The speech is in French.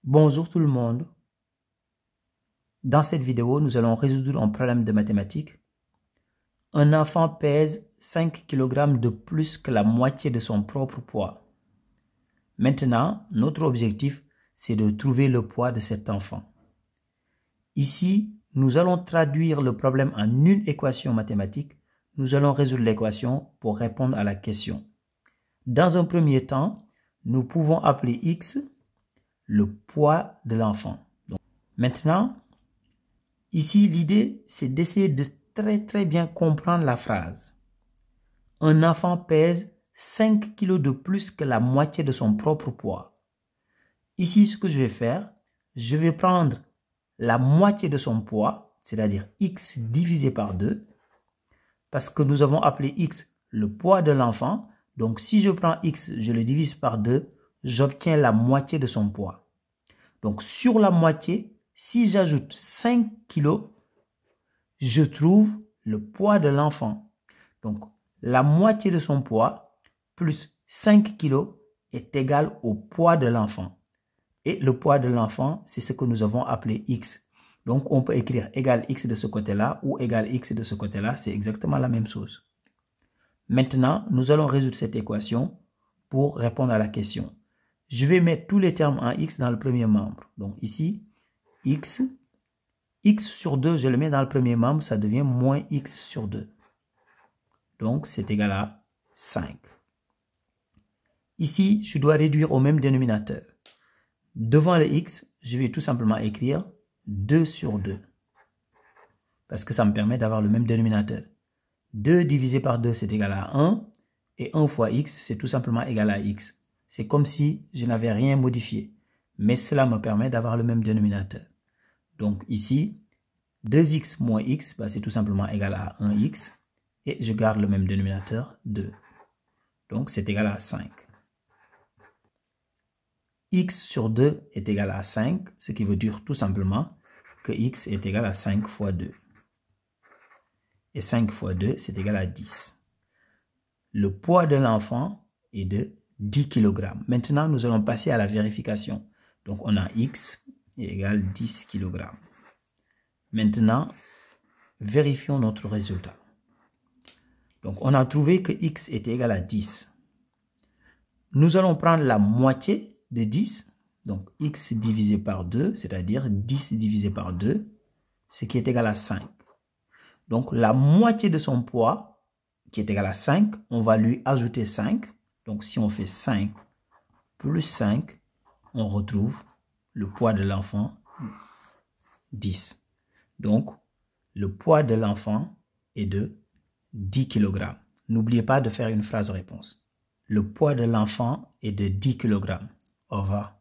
Bonjour tout le monde. Dans cette vidéo, nous allons résoudre un problème de mathématiques. Un enfant pèse 5 kg de plus que la moitié de son propre poids. Maintenant, notre objectif, c'est de trouver le poids de cet enfant. Ici, nous allons traduire le problème en une équation mathématique. Nous allons résoudre l'équation pour répondre à la question. Dans un premier temps, nous pouvons appeler x le poids de l'enfant. Maintenant, ici, l'idée, c'est d'essayer de très bien comprendre la phrase. Un enfant pèse 5 kg de plus que la moitié de son propre poids. Ici, ce que je vais faire, je vais prendre la moitié de son poids, c'est-à-dire x divisé par 2, parce que nous avons appelé x le poids de l'enfant. Donc, si je prends x, je le divise par 2, j'obtiens la moitié de son poids. Donc, sur la moitié, si j'ajoute 5 kg, je trouve le poids de l'enfant. Donc, la moitié de son poids plus 5 kg est égal au poids de l'enfant. Et le poids de l'enfant, c'est ce que nous avons appelé x. Donc, on peut écrire égal x de ce côté-là ou égal x de ce côté-là. C'est exactement la même chose. Maintenant, nous allons résoudre cette équation pour répondre à la question. Je vais mettre tous les termes en x dans le premier membre. Donc, ici, x sur 2, je le mets dans le premier membre, ça devient moins x sur 2. Donc, c'est égal à 5. Ici, je dois réduire au même dénominateur. Devant le x, je vais tout simplement écrire 2 sur 2. Parce que ça me permet d'avoir le même dénominateur. 2 divisé par 2, c'est égal à 1. Et 1 fois x, c'est tout simplement égal à x. C'est comme si je n'avais rien modifié. Mais cela me permet d'avoir le même dénominateur. Donc ici, 2x moins x, c'est tout simplement égal à 1x. Et je garde le même dénominateur, 2. Donc c'est égal à 5. X sur 2 est égal à 5, ce qui veut dire tout simplement que x est égal à 5 fois 2. Et 5 fois 2, c'est égal à 10. Le poids de l'enfant est de 10 kg. Maintenant, nous allons passer à la vérification. Donc, on a x est égal à 10 kg. Maintenant, vérifions notre résultat. Donc, on a trouvé que x est égal à 10. Nous allons prendre la moitié de 10. Donc, x divisé par 2, c'est-à-dire 10 divisé par 2, ce qui est égal à 5. Donc, la moitié de son poids, qui est égal à 5, on va lui ajouter 5. Donc, si on fait 5 plus 5, on retrouve le poids de l'enfant, 10. Donc, le poids de l'enfant est de 10 kg. N'oubliez pas de faire une phrase réponse. Le poids de l'enfant est de 10 kg. Au revoir.